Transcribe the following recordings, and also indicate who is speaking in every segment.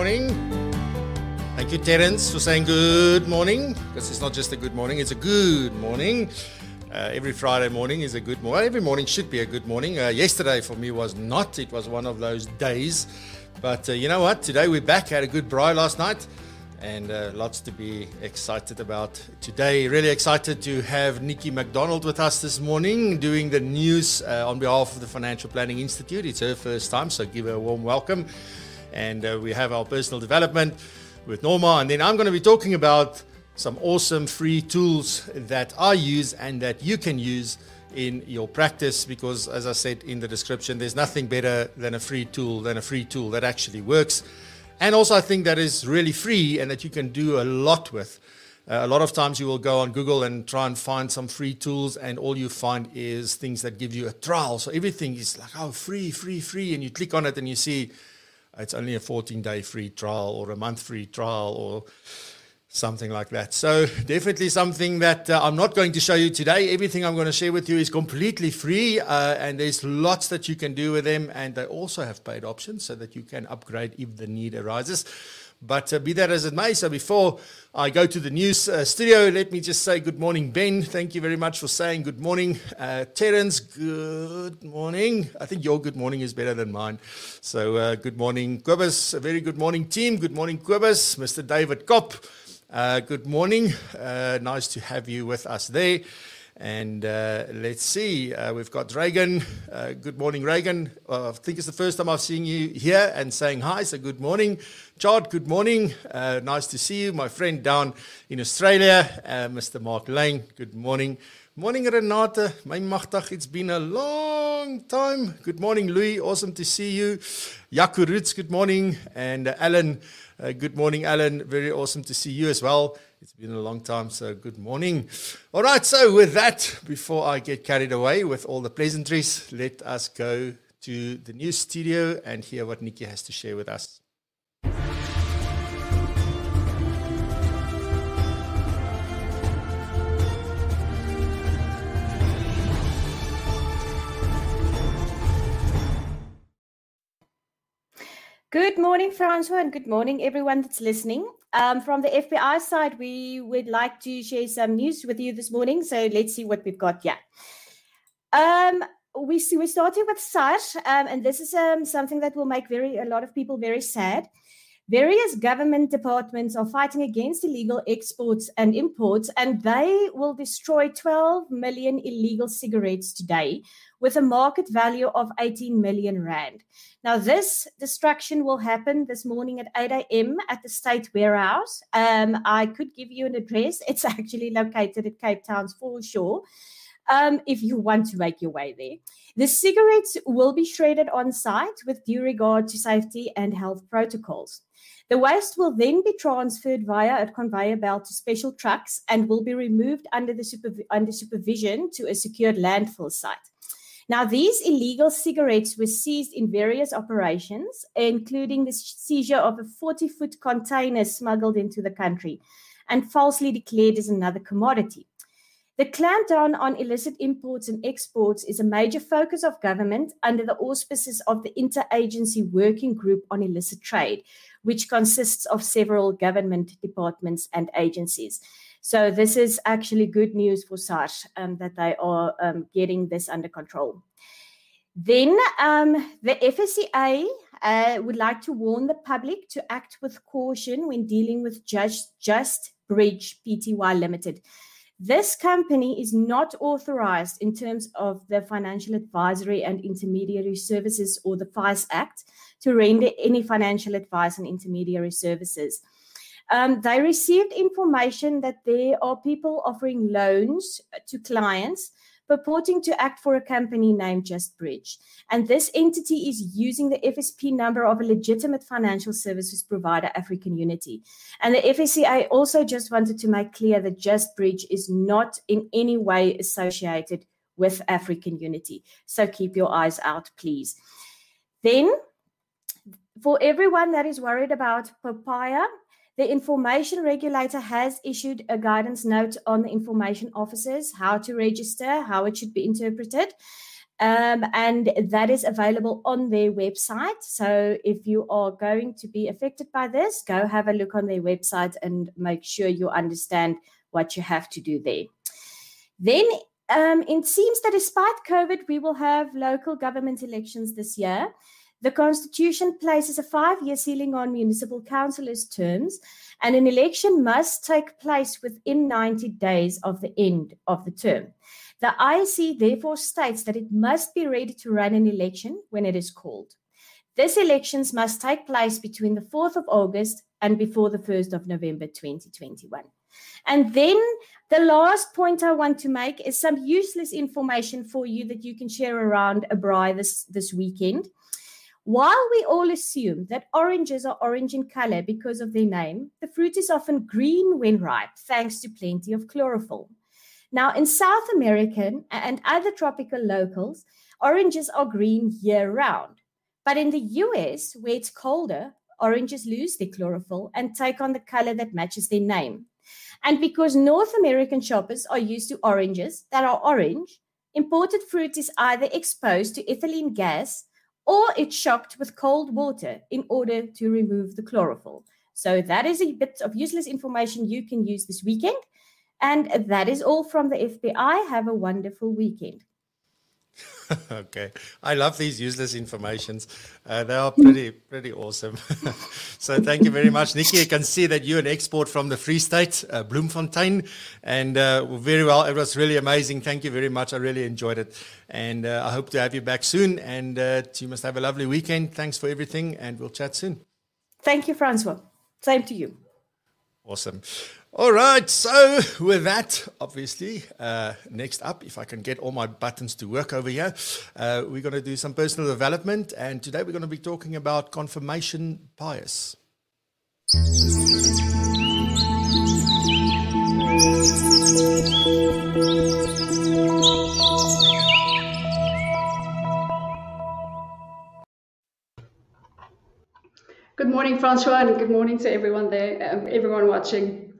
Speaker 1: morning. Thank you, Terence, for saying good morning, because it's not just a good morning, it's a good morning. Every Friday morning is a good morning. Every morning should be a good morning. Yesterday for me was not. It was one of those days. But you know what? Today we're back. Had a good braai last night. And lots to be excited about today. Really excited to have Nikki McDonald with us this morning, doing the news on behalf of the Financial Planning Institute. It's her first time, so give her a warm welcome. And we have our personal development with Norma. And then I'm going to be talking about some awesome free tools that I use and that you can use in your practice, because as I said in the description, there's nothing better than a free tool that actually works. And also I think that is really free and that you can do a lot with. A lot of times you will go on Google and try and find some free tools, and all you find is things that give you a trial. So everything is like, oh, free, and you click on it and you see it's only a 14-day free trial or a month free trial or something like that. So definitely something that I'm not going to show you today. Everything I'm going to share with you is completely free, and there's lots that you can do with them. And they also have paid options so that you can upgrade if the need arises. But be that as it may, so before I go to the news studio, let me just say good morning, Ben. Thank you very much for saying good morning. Terence, good morning. I think your good morning is better than mine. So good morning, Kobus. A very good morning, team. Good morning, Kobus. Mr. David Kopp. Good morning. Nice to have you with us there. And let's see, we've got Reagan. Good morning, Reagan. I think it's the first time I've seen you here and saying hi, so good morning. Chad, good morning. Nice to see you. My friend down in Australia, Mr. Mark Lane, good morning. Morning, Renate. My magtig, it's been a long time. Good morning, Louis. Awesome to see you. Jaco Roots, good morning. And Alan, good morning, Alan. Very awesome to see you as well. It's been a long time, so good morning. All right, so with that, before I get carried away with all the pleasantries, let us go to the news studio and hear what Nikki has to share with us.
Speaker 2: Good morning, Francois, and good morning, everyone that's listening. From the FBI side, we would like to share some news with you this morning. So let's see what we've got here. We're starting with SARS, and this is something that will make a lot of people very sad. Various government departments are fighting against illegal exports and imports, and they will destroy 12 million illegal cigarettes today with a market value of 18 million rand. Now, this destruction will happen this morning at 8 a.m. at the State Warehouse. I could give you an address. It's actually located at Cape Town's foreshore. If you want to make your way there. The cigarettes will be shredded on site with due regard to safety and health protocols. The waste will then be transferred via a conveyor belt to special trucks and will be removed under supervision to a secured landfill site. Now, these illegal cigarettes were seized in various operations, including the seizure of a 40-foot container smuggled into the country and falsely declared as another commodity. The clampdown on illicit imports and exports is a major focus of government under the auspices of the Interagency Working Group on Illicit Trade, which consists of several government departments and agencies. So this is actually good news for SARS that they are getting this under control. Then the FSCA would like to warn the public to act with caution when dealing with Just Bridge Pty Limited. This company is not authorized in terms of the Financial Advisory and Intermediary Services, or the FICE Act, to render any financial advice and intermediary services. They received information that there are people offering loans to clients purporting to act for a company named Just Bridge. And this entity is using the FSP number of a legitimate financial services provider, African Unity. And the FSCA also just wanted to make clear that Just Bridge is not in any way associated with African Unity. So keep your eyes out, please. Then, for everyone that is worried about papaya, the information regulator has issued a guidance note on the information officers, how to register, how it should be interpreted. And that is available on their website. So if you are going to be affected by this, go have a look on their website and make sure you understand what you have to do there. Then it seems that despite COVID, we will have local government elections this year. The Constitution places a 5-year ceiling on municipal councillors' terms, and an election must take place within 90 days of the end of the term. The IEC therefore states that it must be ready to run an election when it is called. These elections must take place between the 4th of August and before the 1st of November 2021. And then the last point I want to make is some useless information for you that you can share around a braai this weekend. While we all assume that oranges are orange in color because of their name, the fruit is often green when ripe, thanks to plenty of chlorophyll. Now, in South America and other tropical locals, oranges are green year-round. But in the US, where it's colder, oranges lose their chlorophyll and take on the color that matches their name. And because North American shoppers are used to oranges that are orange, imported fruit is either exposed to ethylene gas or it's shocked with cold water in order to remove the chlorophyll. So that is a bit of useless information you can use this weekend. And that is all from the FBI. Have a wonderful weekend.
Speaker 1: Okay. I love these useless informations. They are pretty awesome. So thank you very much, Nikki. You can see that you're an export from the Free State, Bloemfontein, and very well. It was really amazing. Thank you very much. I really enjoyed it. And I hope to have you back soon. And you must have a lovely weekend. Thanks for everything. And we'll chat soon.
Speaker 2: Thank you, Francois. Same to you.
Speaker 1: Awesome. All right, so with that, obviously, next up, if I can get all my buttons to work over here, we're going to do some personal development, and today we're going to be talking about confirmation bias.
Speaker 3: Good morning, Francois, and good morning to everyone there, everyone watching.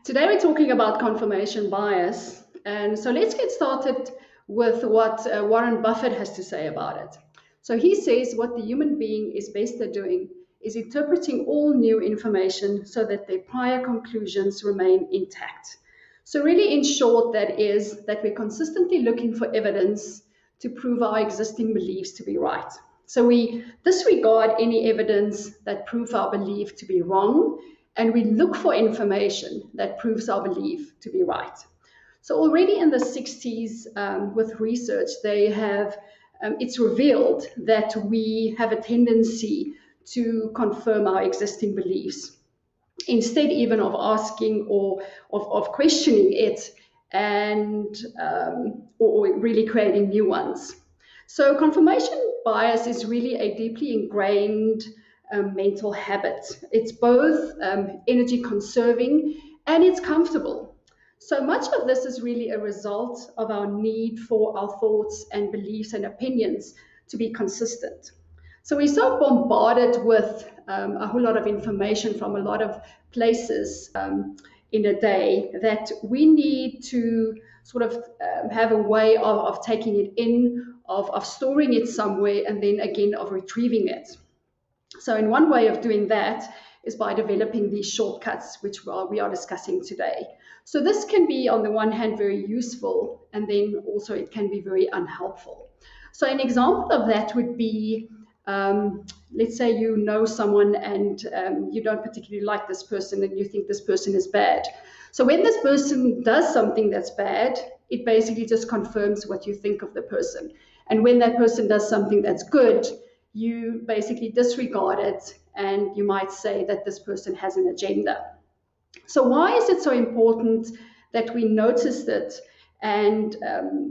Speaker 3: Today we're talking about confirmation bias, and so let's get started with what Warren Buffett has to say about it. So he says what the human being is best at doing is interpreting all new information so that their prior conclusions remain intact. So really, in short, that is that we're consistently looking for evidence to prove our existing beliefs to be right. So we disregard any evidence that proves our belief to be wrong, and we look for information that proves our belief to be right. So already in the 60s, with research, they have, it's revealed that we have a tendency to confirm our existing beliefs, instead even of asking or of questioning it and or really creating new ones. So confirmation bias is really a deeply ingrained mental habit. It's both energy conserving and it's comfortable. So much of this is really a result of our need for our thoughts and beliefs and opinions to be consistent. So we're so bombarded with a whole lot of information from a lot of places in a day that we need to sort of have a way of taking it in, of storing it somewhere, and then again of retrieving it. So in one way of doing that is by developing these shortcuts, which we are discussing today. So this can be, on the one hand, very useful, and then also it can be very unhelpful. So an example of that would be, let's say you know someone and you don't particularly like this person and you think this person is bad. So when this person does something that's bad, it basically just confirms what you think of the person. And when that person does something that's good, you basically disregard it and you might say that this person has an agenda. So why is it so important that we notice it, and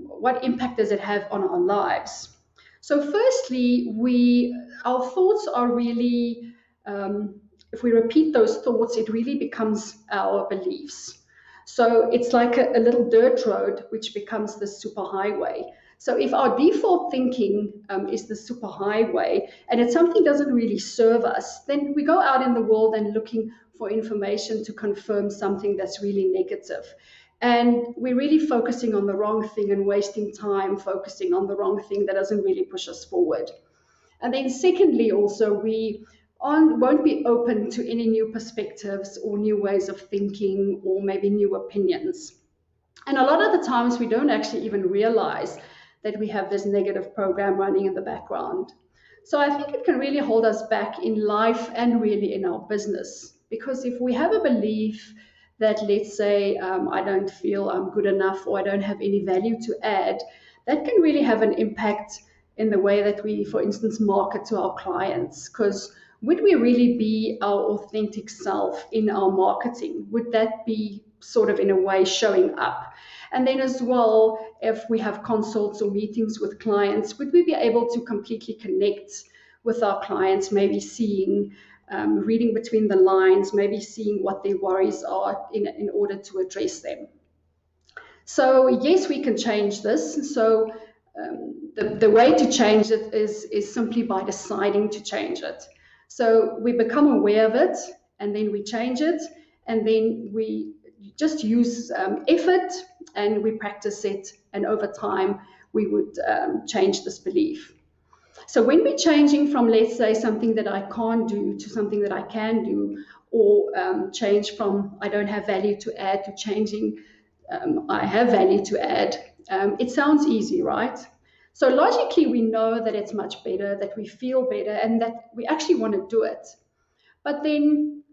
Speaker 3: what impact does it have on our lives? So firstly, our thoughts are really, if we repeat those thoughts, it really becomes our beliefs. So it's like a little dirt road, which becomes the superhighway. So if our default thinking is the superhighway and it's something doesn't really serve us, then we go out in the world and looking for information to confirm something that's really negative. And we're really focusing on the wrong thing and wasting time focusing on the wrong thing that doesn't really push us forward. And then secondly, also, we won't be open to any new perspectives or new ways of thinking or maybe new opinions. And a lot of the times we don't actually even realize that we have this negative program running in the background. So I think it can really hold us back in life and really in our business. Because if we have a belief that, let's say, I don't feel I'm good enough or I don't have any value to add, that can really have an impact in the way that we, for instance, market to our clients. Because would we really be our authentic self in our marketing? Would that be sort of in a way showing up? And then as well, if we have consults or meetings with clients, would we be able to completely connect with our clients, maybe seeing, reading between the lines, maybe seeing what their worries are in order to address them? So yes, we can change this. So the way to change it is simply by deciding to change it. So we become aware of it, and then we change it, and then we just use effort, and we practice it, and over time we would change this belief. So when we're changing from, let's say, something that I can't do to something that I can do, or change from I don't have value to add to changing I have value to add, it sounds easy, right? So logically we know that it's much better, that we feel better, and that we actually want to do it. But then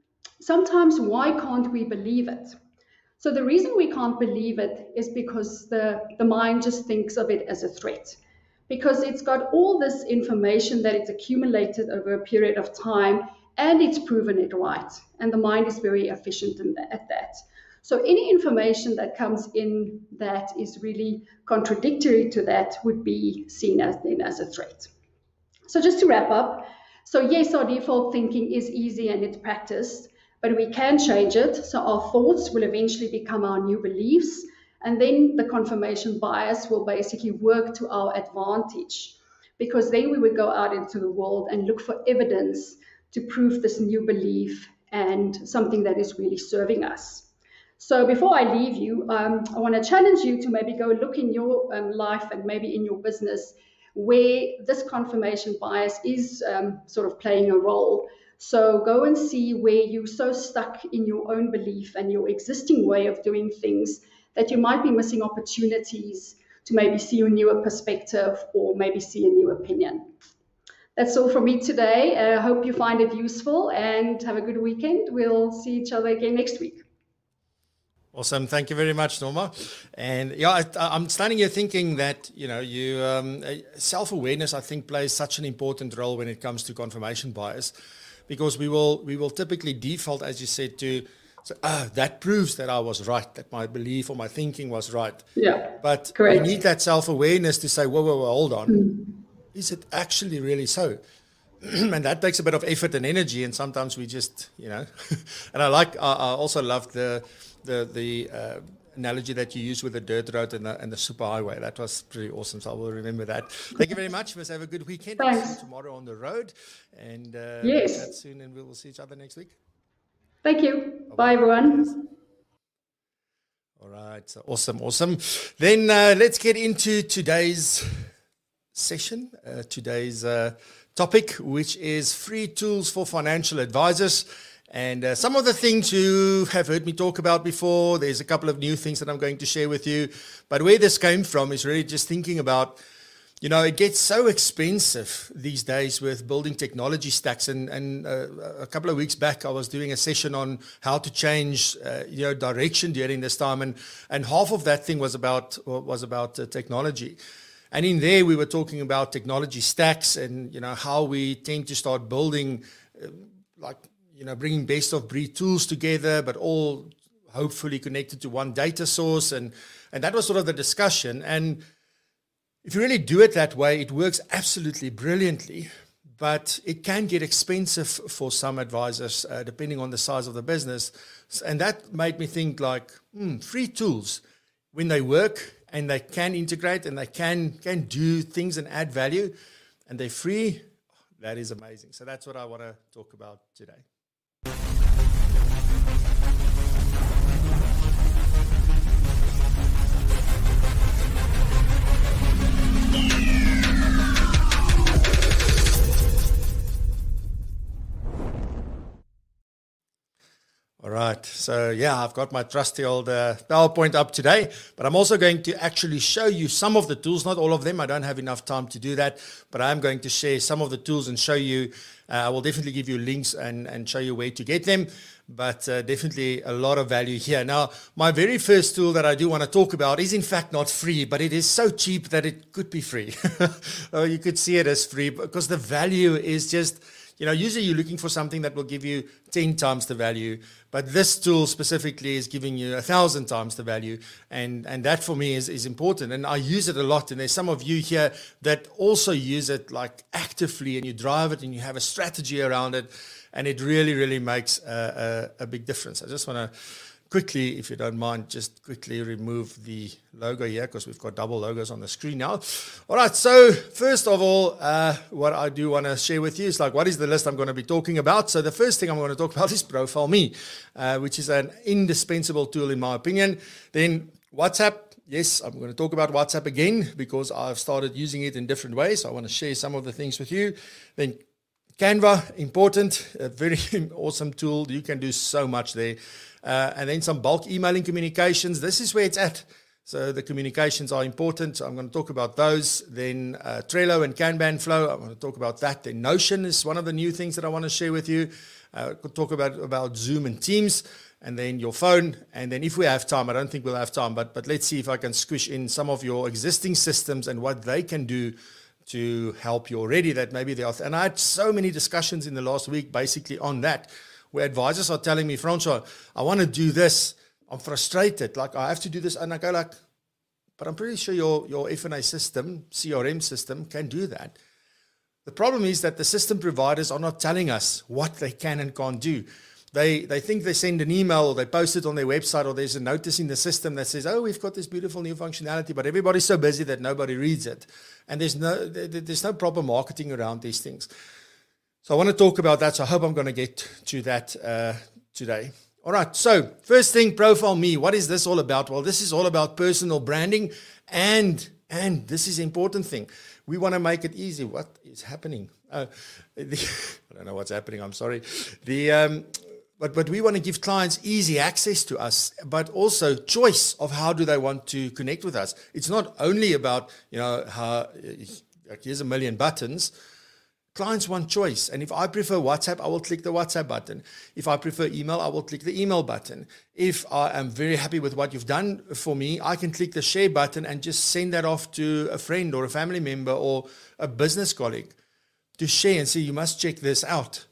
Speaker 3: sometimes why can't we believe it? So the reason we can't believe it is because the mind just thinks of it as a threat, because it's got all this information that it's accumulated over a period of time, and it's proven it right. And the mind is very efficient at that. So any information that comes in that is really contradictory to that would be seen as a threat. So just to wrap up, so yes, our default thinking is easy and it's practiced, but we can change it. So our thoughts will eventually become our new beliefs, and then the confirmation bias will basically work to our advantage, because then we would go out into the world and look for evidence to prove this new belief and something that is really serving us. So before I leave you, I want to challenge you to maybe go look in your life and maybe in your business where this confirmation bias is sort of playing a role. So go and see where you're so stuck in your own belief and your existing way of doing things that you might be missing opportunities to maybe see a newer perspective or maybe see a new opinion. That's all from me today. I hope you find it useful and have a good weekend. We'll see each other again next week.
Speaker 1: Awesome. Thank you very much, Norma. And yeah, I'm standing here thinking that, self-awareness, I think, plays such an important role when it comes to confirmation bias, because we will typically default, as you said, to say, that proves that I was right, that my belief or my thinking was right.
Speaker 3: Yeah.
Speaker 1: But
Speaker 3: correct.
Speaker 1: We need that self-awareness to say, whoa, hold on. Is it actually really so? And that takes a bit of effort and energy, and sometimes we just, and I also love the analogy that you used with the dirt road and the superhighway. That was pretty awesome, so I will remember that. Thank you very much. Let's have a good weekend.
Speaker 3: Thanks.
Speaker 1: We'll see you tomorrow on the road, and
Speaker 3: yes,
Speaker 1: chat soon, and we will see each other next week.
Speaker 3: Thank you. Bye everyone.
Speaker 1: Cheers. All right, so awesome. Then let's get into today's session, today's topic, which is free tools for financial advisors. And some of the things you have heard me talk about before, there's a couple of new things that I'm going to share with you. But where this came from is really just thinking about, it gets so expensive these days with building technology stacks. And a couple of weeks back, I was doing a session on how to change, direction during this time. And half of that thing was about technology. And in there, we were talking about technology stacks and, how we tend to start building, bringing best of breed tools together, but all hopefully connected to one data source. And that was sort of the discussion. And if you really do it that way, it works absolutely brilliantly, but it can get expensive for some advisors, depending on the size of the business. And that made me think free tools, when they work and they can integrate and they can do things and add value and they're free, that is amazing. So that's what I want to talk about today. right. So, yeah, I've got my trusty old PowerPoint up today, but I'm also going to actually show you some of the tools, not all of them. I don't have enough time to do that, but I'm going to share some of the tools and show you. I will definitely give you links and show you where to get them, but definitely a lot of value here. Now, my very first tool that I do want to talk about is in fact not free, but it is so cheap that it could be free. You could see it as free because the value is just, usually you're looking for something that will give you 10 times the value, but this tool specifically is giving you 1,000 times the value, and that for me is important, and I use it a lot, and there's some of you here that also use it like actively, and you drive it, and you have a strategy around it, and it really, really makes a big difference. I just want to quickly, if you don't mind, just quickly remove the logo here because we've got double logos on the screen now. All right, so first of all, what I do want to share with you is like, what is the list I'm going to be talking about? So the first thing I'm going to talk about is Profile Me, which is an indispensable tool in my opinion. Then WhatsApp. Yes, I'm going to talk about WhatsApp again because I've started using it in different ways. I want to share some of the things with you. Then Canva, important, a very awesome tool. You can do so much there. And then some bulk emailing communications. This is where it's at. So the communications are important. So I'm going to talk about those. Then Trello and Kanban flow. I'm going to talk about that. Then Notion is one of the new things that I want to share with you. Could talk about Zoom and Teams. And then your phone. And then if we have time, I don't think we'll have time, but let's see if I can squish in some of your existing systems and what they can do to help you already that maybe they are. And I had so many discussions in the last week basically on that, where advisors are telling me, Francois, I want to do this. I'm frustrated. Like I have to do this. And I go like, but I'm pretty sure your F&A system, CRM system can do that. The problem is that the system providers are not telling us what they can and can't do. They think they send an email or they post it on their website or there's a notice in the system that says, oh, we've got this beautiful new functionality, but everybody's so busy that nobody reads it. And there's no proper marketing around these things. So I want to talk about that. So I hope I'm going to get to that today. All right. So first thing, Profile Me. What is this all about? Well, this is all about personal branding. And this is an important thing. We want to make it easy. What is happening? I don't know what's happening. I'm sorry. But we want to give clients easy access to us, but also choice of how do they want to connect with us. It's not only about, here's a million buttons. Clients want choice. And if I prefer WhatsApp, I will click the WhatsApp button. If I prefer email, I will click the email button. If I am very happy with what you've done for me, I can click the share button and just send that off to a friend or a family member or a business colleague to share and say, you must check this out.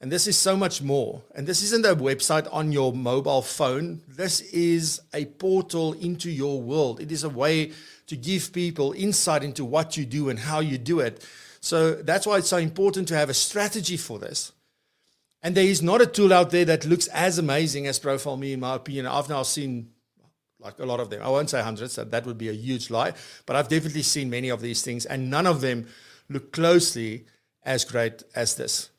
Speaker 1: And this is so much more. And this isn't a website on your mobile phone. This is a portal into your world. It is a way to give people insight into what you do and how you do it. So that's why it's so important to have a strategy for this. And there is not a tool out there that looks as amazing as Profile Me, in my opinion. I've now seen like a lot of them. I won't say hundreds, that would be a huge lie. But I've definitely seen many of these things, and none of them look closely as great as this.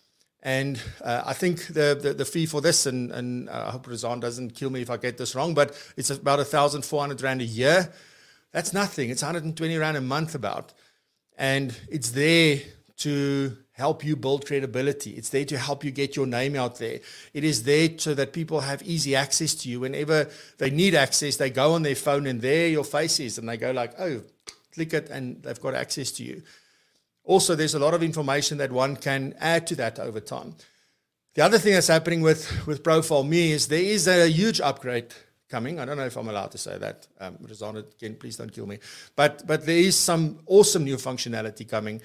Speaker 1: And I think the fee for this, and I hope Razan doesn't kill me if I get this wrong, but it's about 1,400 Rand a year. That's nothing. It's 120 Rand a month about. And it's there to help you build credibility. It's there to help you get your name out there. It is there so that people have easy access to you. Whenever they need access, they go on their phone and there your face is, and they go like, oh, click it, and they've got access to you. Also, there's a lot of information that one can add to that over time. The other thing that's happening with Profile Me is there is a huge upgrade coming. I don't know if I'm allowed to say that. Razan, again, please don't kill me. But there is some awesome new functionality coming.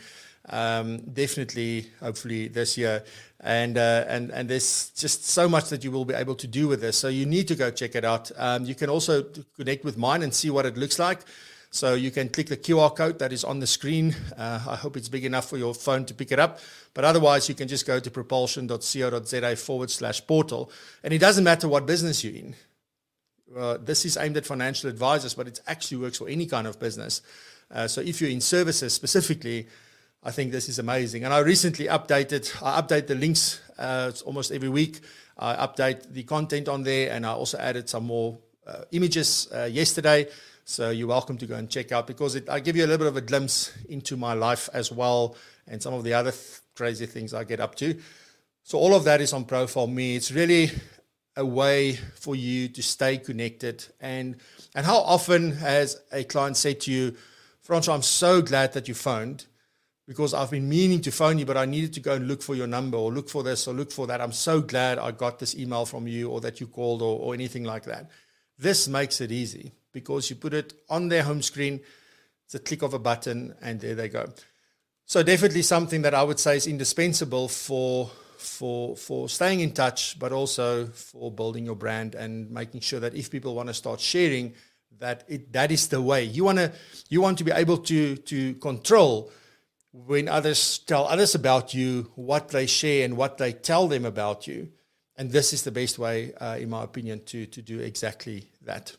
Speaker 1: Definitely, hopefully this year. And there's just so much that you will be able to do with this. So you need to go check it out. You can also connect with mine and see what it looks like. So you can click the QR code that is on the screen. I hope it's big enough for your phone to pick it up. But otherwise, you can just go to propulsion.co.za/portal. And it doesn't matter what business you're in. This is aimed at financial advisors, but it actually works for any kind of business. So if you're in services specifically, I think this is amazing. And I recently update the links almost every week. I update the content on there, and I also added some more images yesterday. So you're welcome to go and check out, because I give you a little bit of a glimpse into my life as well, and some of the other crazy things I get up to. So all of that is on Profile Me. It's really a way for you to stay connected. And how often has a client said to you, Francois, I'm so glad that you phoned, because I've been meaning to phone you, but I needed to go and look for your number or look for this or look for that. I'm so glad I got this email from you or that you called or anything like that. This makes it easy because you put it on their home screen. It's a click of a button and there they go. So definitely something that I would say is indispensable for staying in touch, but also for building your brand and making sure that if people want to start sharing, that is the way. You want to be able to control when others tell others about you, what they share and what they tell them about you. And this is the best way, in my opinion, to do exactly that.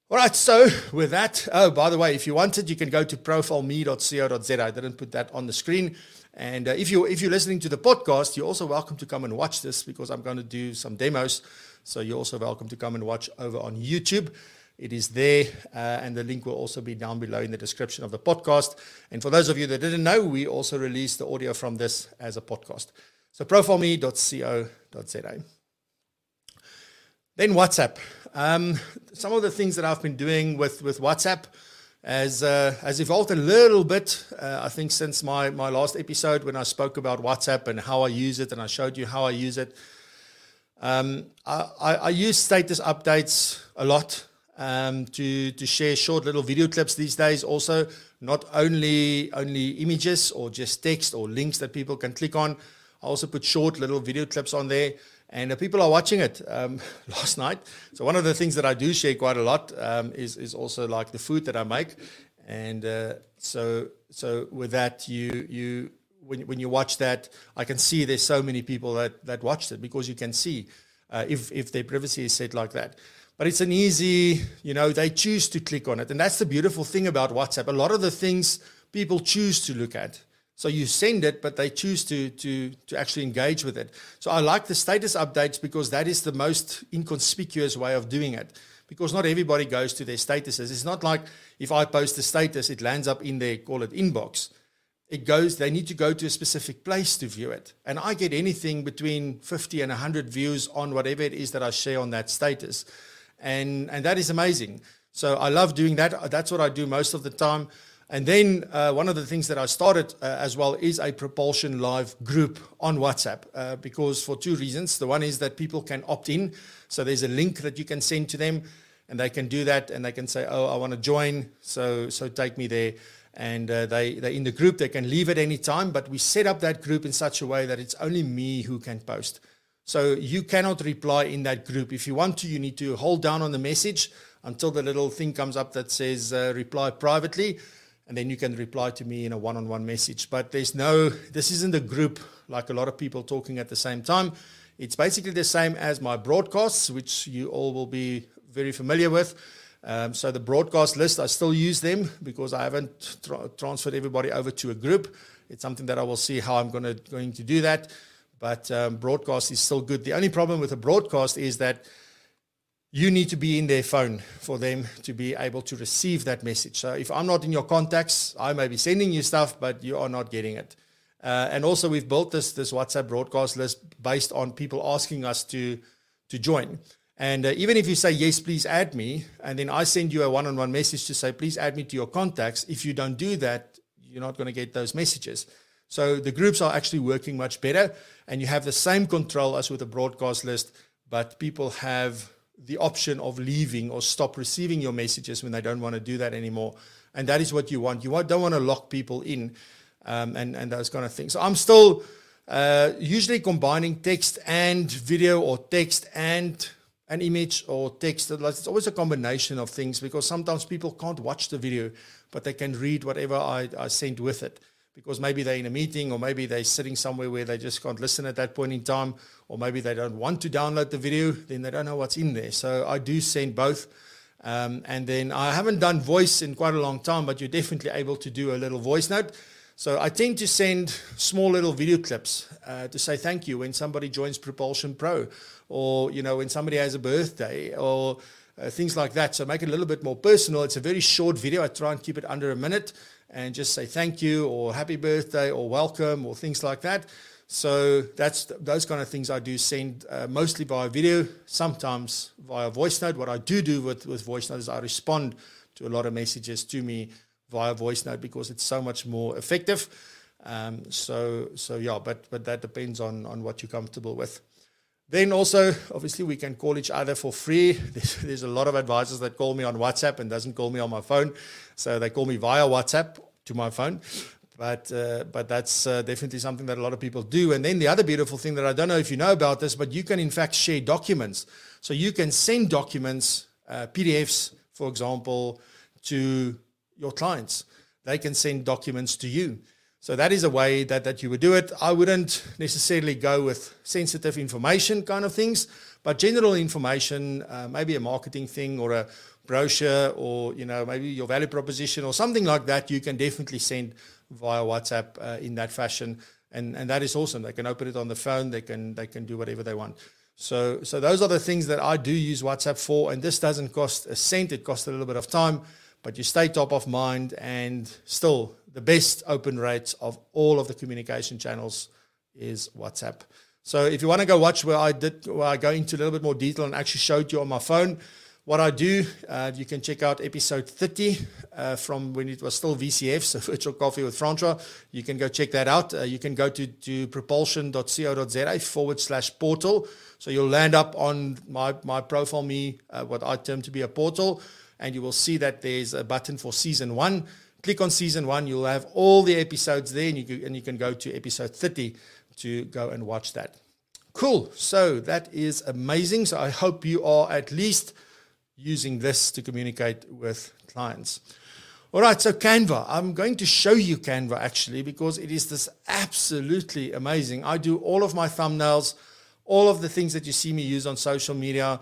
Speaker 1: All right, so with that, by the way, if you wanted, you can go to profileme.co.za. I didn't put that on the screen. And if you're listening to the podcast, you're also welcome to come and watch this because I'm going to do some demos. So you're also welcome to come and watch over on YouTube. It is there, and the link will also be down below in the description of the podcast. And for those of you that didn't know, we also release the audio from this as a podcast. So profileme.co.za. Then WhatsApp. Some of the things that I've been doing with WhatsApp has evolved a little bit, I think, since my last episode when I spoke about WhatsApp and how I use it, and I showed you how I use it. I use status updates a lot. To share short little video clips these days, also not only images or just text or links that people can click on. I also put short little video clips on there, and people are watching it last night. So one of the things that I do share quite a lot is also like the food that I make, and so with that when you watch that, I can see there's so many people that watched it because you can see if their privacy is set like that. But it's an easy, they choose to click on it. And that's the beautiful thing about WhatsApp. A lot of the things people choose to look at. So you send it, but they choose to actually engage with it. So I like the status updates because that is the most inconspicuous way of doing it. Because not everybody goes to their statuses. It's not like if I post a status, it lands up in their, call it inbox. They need to go to a specific place to view it. And I get anything between 50 and 100 views on whatever it is that I share on that status. And that is amazing. So I love doing that. That's what I do most of the time. And then one of the things that I started as well is a Propulsion Live group on WhatsApp because for two reasons. The one is that people can opt in. So there's a link that you can send to them and they can do that and they can say, oh, I want to join. So take me there. And they're in the group. They can leave at any time. But we set up that group in such a way that it's only me who can post. So you cannot reply in that group. If you want to, you need to hold down on the message until the little thing comes up that says reply privately. And then you can reply to me in a one-on-one message. But this isn't a group like a lot of people talking at the same time. It's basically the same as my broadcasts, which you all will be very familiar with. So the broadcast list, I still use them because I haven't transferred everybody over to a group. It's something that I will see how I'm going to do that. But broadcast is still good. The only problem with a broadcast is that you need to be in their phone for them to be able to receive that message. So if I'm not in your contacts, I may be sending you stuff, but you are not getting it. And also we've built this WhatsApp broadcast list based on people asking us to join. And even if you say, yes, please add me, and then I send you a one-on-one message to say, please add me to your contacts. If you don't do that, you're not going to get those messages. So the groups are actually working much better, and you have the same control as with a broadcast list, but people have the option of leaving or stop receiving your messages when they don't want to do that anymore. And that is what you want. You don't want to lock people in and those kind of things. So I'm still usually combining text and video or text and an image or text. It's always a combination of things because sometimes people can't watch the video, but they can read whatever I send with it. Because maybe they're in a meeting or maybe they're sitting somewhere where they just can't listen at that point in time, or maybe they don't want to download the video, then they don't know what's in there. So I do send both. And then I haven't done voice in quite a long time, but you're definitely able to do a little voice note. So I tend to send small little video clips to say thank you when somebody joins Propulsion Pro, or when somebody has a birthday, or things like that. So make it a little bit more personal. It's a very short video. I try and keep it under a minute and just say thank you or happy birthday or welcome or things like that. So those kind of things I do send mostly via video, sometimes via voice note. What I do with voice note is I respond to a lot of messages to me via voice note because it's so much more effective. So yeah, but that depends on what you're comfortable with. Then also, obviously, we can call each other for free. There's a lot of advisors that call me on WhatsApp and doesn't call me on my phone. So they call me via WhatsApp to my phone. But that's definitely something that a lot of people do. And then the other beautiful thing that I don't know if you know about this, but you can in fact share documents. So you can send documents, PDFs, for example, to your clients. They can send documents to you. So that is a way that you would do it. I wouldn't necessarily go with sensitive information kind of things, but general information, maybe a marketing thing or a brochure or, maybe your value proposition or something like that, you can definitely send via WhatsApp in that fashion. And that is awesome. They can open it on the phone. They can do whatever they want. So those are the things that I do use WhatsApp for. And this doesn't cost a cent. It costs a little bit of time, but you stay top of mind and still the best open rates of all of the communication channels is WhatsApp. So if you want to go watch where I go into a little bit more detail and actually showed you on my phone what I do, you can check out episode 30 from when it was still VCF, so Virtual Coffee with Francois. You can go check that out. You can go to propulsion.co.za/portal. So you'll land up on my profile, what I term to be a portal, and you will see that there's a button for season 1. Click on season 1. You'll have all the episodes there, and you can go to episode 30 to go and watch that. Cool. So that is amazing. So I hope you are at least using this to communicate with clients. All right, so Canva. I'm going to show you Canva actually because it is this absolutely amazing. I do all of my thumbnails, all of the things that you see me use on social media,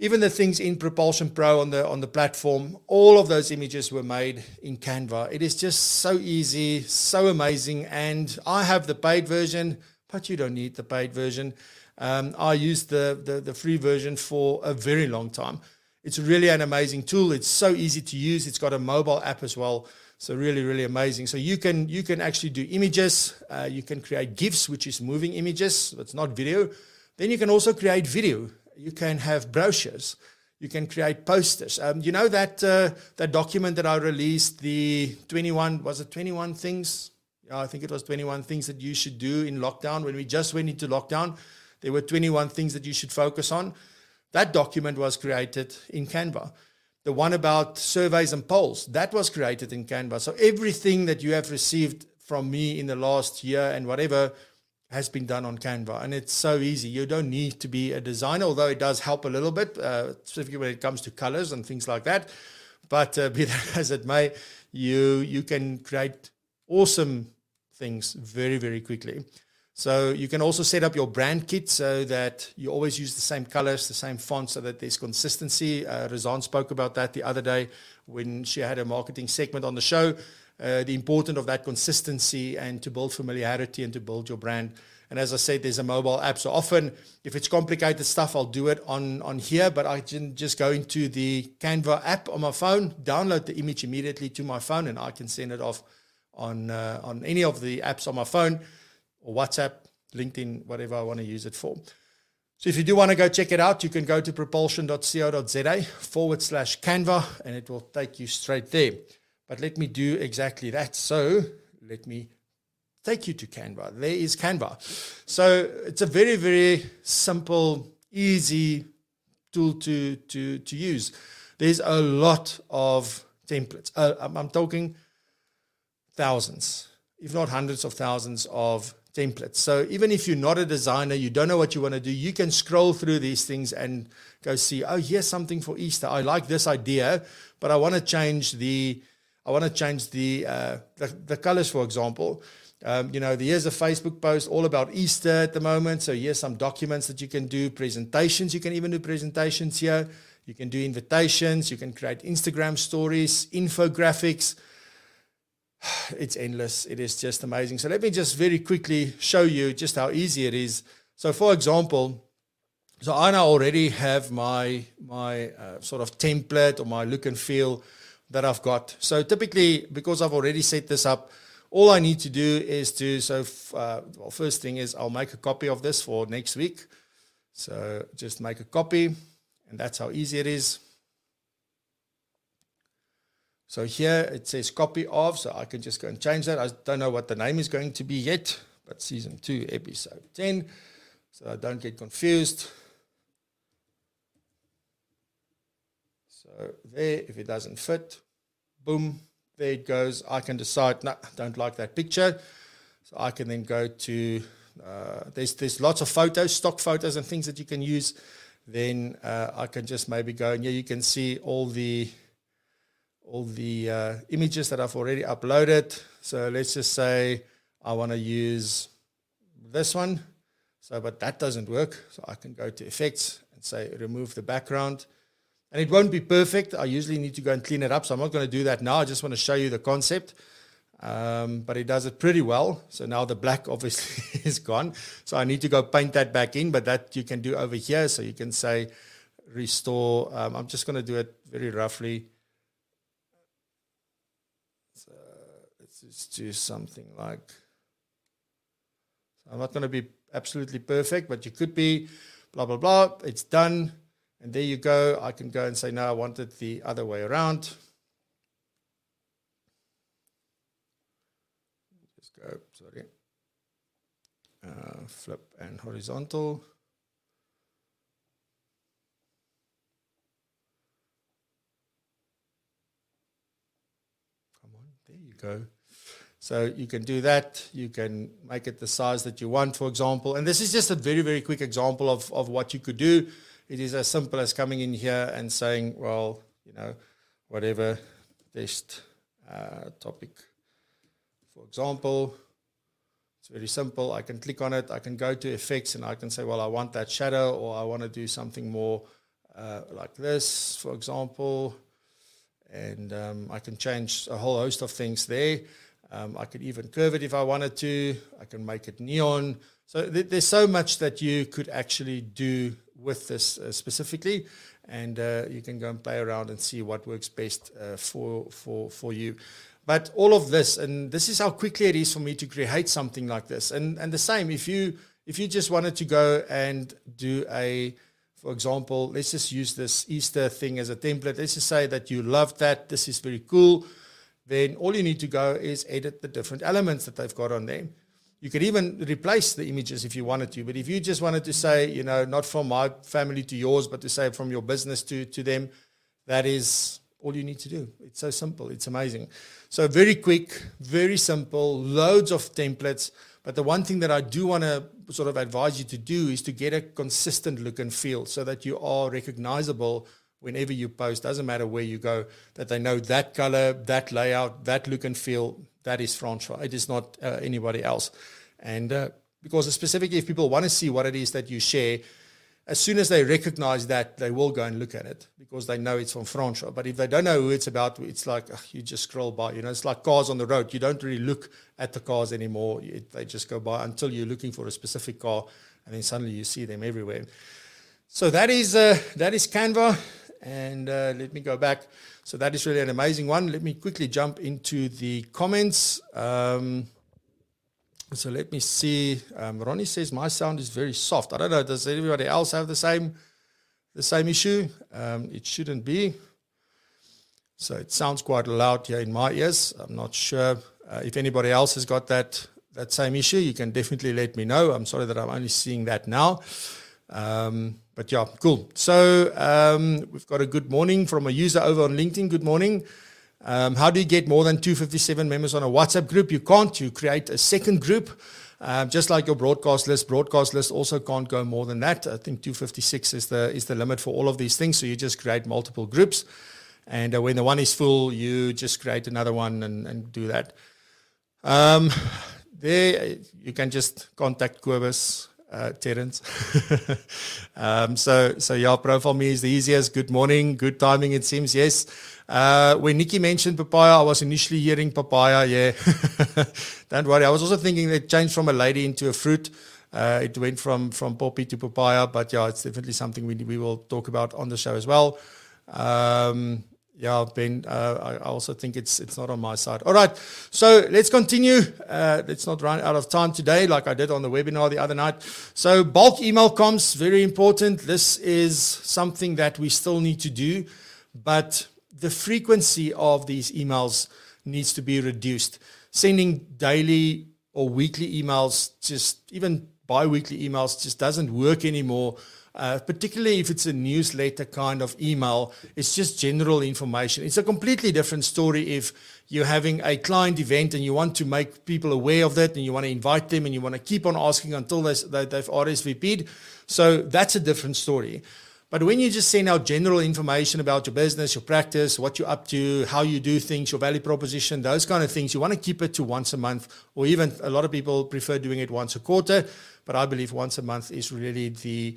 Speaker 1: even the things in Propulsion Pro on the platform, all of those images were made in Canva. It is just so easy, so amazing, and I have the paid version, but you don't need the paid version. I used the free version for a very long time. It's really an amazing tool. It's so easy to use. It's got a mobile app as well. So really, really amazing. So you can actually do images. You can create GIFs, which is moving images. So it's not video. Then you can also create video. You can have brochures. You can create posters. That document that I released, the 21 things? Yeah, I think it was 21 things that you should do in lockdown. When we just went into lockdown, there were 21 things that you should focus on. That document was created in Canva. The one about surveys and polls, that was created in Canva. So everything that you have received from me in the last year and whatever has been done on Canva. And it's so easy. You don't need to be a designer, although it does help a little bit, specifically when it comes to colors and things like that. But be that as it may, you can create awesome things very, very quickly. So you can also set up your brand kit so that you always use the same colors, the same font, so that there's consistency. Razan spoke about that the other day when she had a marketing segment on the show, the importance of that consistency and to build familiarity and to build your brand. And as I said, there's a mobile app. So often, if it's complicated stuff, I'll do it on here, but I can just go into the Canva app on my phone, download the image immediately to my phone, and I can send it off on any of the apps on my phone, or WhatsApp, LinkedIn, whatever I want to use it for. So if you do want to go check it out, you can go to propulsion.co.za/Canva, and it will take you straight there. But let me do exactly that. So let me take you to Canva. There is Canva. So it's a very, very simple, easy tool to use. There's a lot of templates. I'm talking thousands, if not hundreds of thousands of templates. So even if you're not a designer, you don't know what you want to do, you can scroll through these things and go see, oh, here's something for Easter. I like this idea, but I want to change the colors, for example. Here's a Facebook post all about Easter at the moment. So here's some documents that you can do, presentations. You can even do presentations here. You can do invitations. You can create Instagram stories, infographics. It's endless. It is just amazing. So let me just very quickly show you just how easy it is. So for example, so I now already have my sort of template or my look and feel that I've got. So typically, because I've already set this up, all I need to do is first thing is I'll make a copy of this for next week. So just make a copy, and that's how easy it is. So here it says copy of, so I can just go and change that. I don't know what the name is going to be yet, but season 2, episode 10, so I don't get confused. So there, if it doesn't fit, boom, there it goes. I can decide, no, I don't like that picture. So I can then go to, there's lots of photos, stock photos and things that you can use. Then I can just maybe go, and here you can see all the images that I've already uploaded. So let's just say I want to use this one. So, but that doesn't work. So I can go to effects and say remove the background. And it won't be perfect. I usually need to go and clean it up. So I'm not going to do that now. I just want to show you the concept. But it does it pretty well. So now the black obviously is gone. So I need to go paint that back in. But that you can do over here. So you can say restore. I'm just going to do it very roughly. So let's just do something like, so I'm not going to be absolutely perfect, but you could be blah, blah, blah. It's done. And there you go. I can go and say, no, I want it the other way around. Just go, sorry. Flip and horizontal. Come on, there you go. So you can do that. You can make it the size that you want, for example. And this is just a very, very quick example of what you could do. It is as simple as coming in here and saying, well, you know, whatever test topic, for example. It's very simple. I can click on it. I can go to effects and I can say, well, I want that shadow, or I want to do something more like this, for example. And I can change a whole host of things there. I could even curve it if I wanted to. I can make it neon. So there's so much that you could actually do with this specifically, and you can go and play around and see what works best for you. But all of this, and this is how quickly it is for me to create something like this. And the same, if you just wanted to go and do for example, let's just use this Easter thing as a template. Let's just say that you love that. This is very cool. Then all you need to go is edit the different elements that they've got on there. You could even replace the images if you wanted to. But if you just wanted to say, you know, not from my family to yours, but to say from your business to them, that is all you need to do. It's so simple. It's amazing. So very quick, very simple, loads of templates. But the one thing that I do want to sort of advise you to do is to get a consistent look and feel so that you are recognizable whenever you post. Doesn't matter where you go, that they know that color, that layout, that look and feel, that is Francois. It is not anybody else. And because specifically if people want to see what it is that you share, as soon as they recognize that, they will go and look at it because they know it's from Francois. But if they don't know who it's about, it's like you just scroll by. You know, it's like cars on the road. You don't really look at the cars anymore. They just go by until you're looking for a specific car, and then suddenly you see them everywhere. So that is Canva. And let me go back. So that is really an amazing one. Let me quickly jump into the comments. So let me see. Ronnie says my sound is very soft. I don't know. Does everybody else have the same issue? It shouldn't be. So it sounds quite loud here in my ears. I'm not sure if anybody else has got that same issue. You can definitely let me know. I'm sorry that I'm only seeing that now. But yeah, cool. So we've got a good morning from a user over on LinkedIn. Good morning. How do you get more than 257 members on a WhatsApp group? You can't. You create a second group, just like your broadcast list. Broadcast list also can't go more than that. I think 256 is the limit for all of these things. So you just create multiple groups. And when the one is full, you just create another one and do that. There, you can just contact Kobus. Terence. So yeah, profile me is the easiest. Good morning, good timing it seems, yes. When Nikki mentioned papaya, I was initially hearing papaya, yeah. Don't worry, I was also thinking it changed from a lady into a fruit. It went from poppy to papaya, but yeah, it's definitely something we will talk about on the show as well. Yeah, Ben, I also think it's not on my side. All right, so let's continue. Let's not run out of time today like I did on the webinar the other night. So bulk email comms, very important. This is something that we still need to do, but the frequency of these emails needs to be reduced. Sending daily or weekly emails, just even bi-weekly emails, just doesn't work anymore. Particularly if it's a newsletter kind of email, it's just general information. It's a completely different story if you're having a client event and you want to make people aware of that and you want to invite them and you want to keep on asking until they've RSVP'd. So that's a different story. But when you just send out general information about your business, your practice, what you're up to, how you do things, your value proposition, those kind of things, you want to keep it to once a month, or even a lot of people prefer doing it once a quarter. But I believe once a month is really the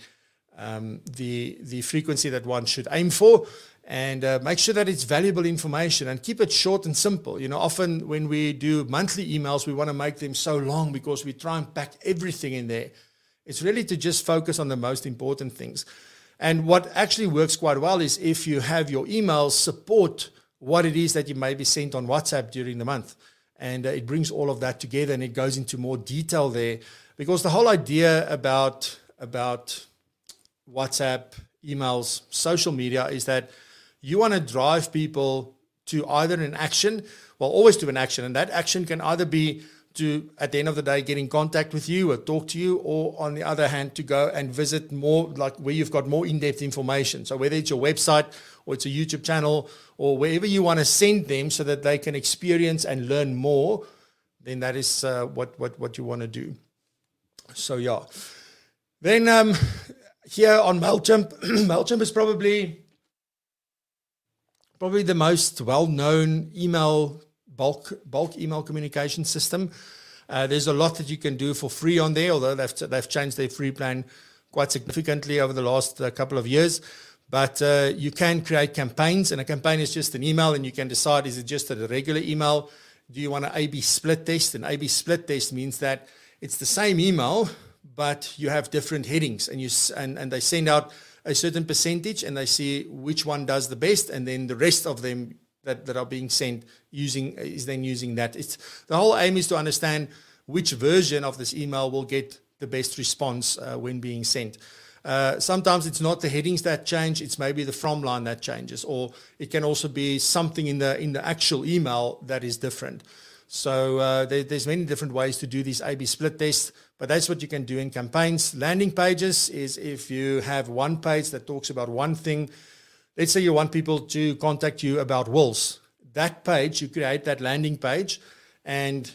Speaker 1: frequency that one should aim for, and make sure that it's valuable information and keep it short and simple. You know, often when we do monthly emails, we want to make them so long because we try and pack everything in there. It's really to just focus on the most important things. And what actually works quite well is if you have your emails support what it is that you may be sent on WhatsApp during the month. And it brings all of that together and it goes into more detail there, because the whole idea about WhatsApp, emails, social media is that you want to drive people to either an action, well, always to an action. And that action can either be to, at the end of the day, get in contact with you or talk to you, or on the other hand, to go and visit more, like where you've got more in-depth information. So whether it's your website or it's a YouTube channel or wherever you want to send them so that they can experience and learn more, then that is what you want to do. So, yeah. Then, here on MailChimp, MailChimp is probably the most well-known email bulk email communication system. There's a lot that you can do for free on there, although they've changed their free plan quite significantly over the last couple of years. But you can create campaigns, and a campaign is just an email, and you can decide, is it just a regular email? Do you want an A/B split test? An A/B split test means that it's the same email, but you have different headings, and they send out a certain percentage and they see which one does the best, and then the rest of them that are being sent is then using that. The whole aim is to understand which version of this email will get the best response when being sent. Sometimes it's not the headings that change, it's maybe the from line that changes, or it can also be something in the actual email that is different. So there's many different ways to do these A/B split tests, but that's what you can do in campaigns. Landing pages is if you have one page that talks about one thing. Let's say you want people to contact you about wills. That page, you create that landing page, and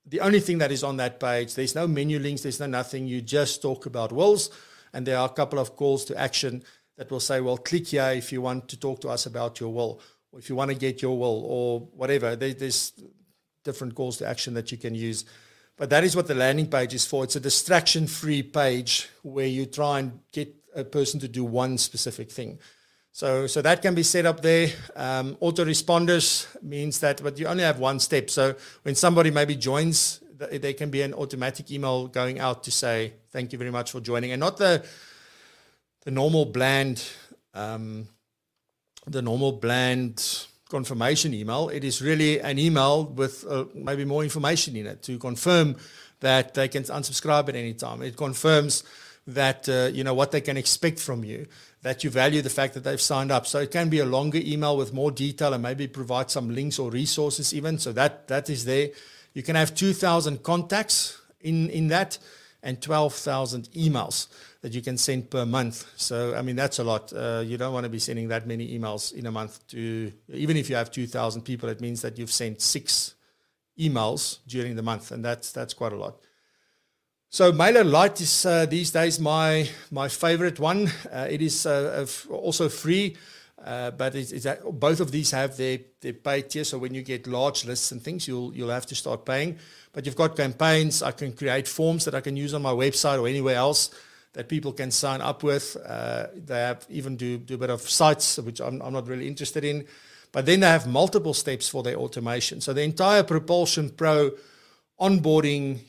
Speaker 1: the only thing that is on that page, there's no menu links, there's no nothing. You just talk about wills, and there are a couple of calls to action that will say, well, click here if you want to talk to us about your will, or if you want to get your will, or whatever. There's different calls to action that you can use. But that is what the landing page is for. It's a distraction-free page where you try and get a person to do one specific thing. So that can be set up there. Autoresponders means that, but you only have one step. So when somebody maybe joins, there can be an automatic email going out to say, thank you very much for joining, and not the normal bland confirmation email. It is really an email with maybe more information in it to confirm that they can unsubscribe at any time. It confirms that what they can expect from you, that you value the fact that they've signed up. So it can be a longer email with more detail and maybe provide some links or resources even. So that is there. You can have 2,000 contacts in that, and 12,000 emails that you can send per month. So, I mean, that's a lot. You don't want to be sending that many emails in a month to, even if you have 2,000 people, it means that you've sent 6 emails during the month, and that's quite a lot. So MailerLite is these days my favorite one. It is also free, but both of these have their paid tier. So when you get large lists and things, you'll have to start paying. But you've got campaigns. I can create forms that I can use on my website or anywhere else that people can sign up with. They have even do a bit of sites, which I'm not really interested in. But then they have multiple steps for their automation. So the entire Propulsion Pro onboarding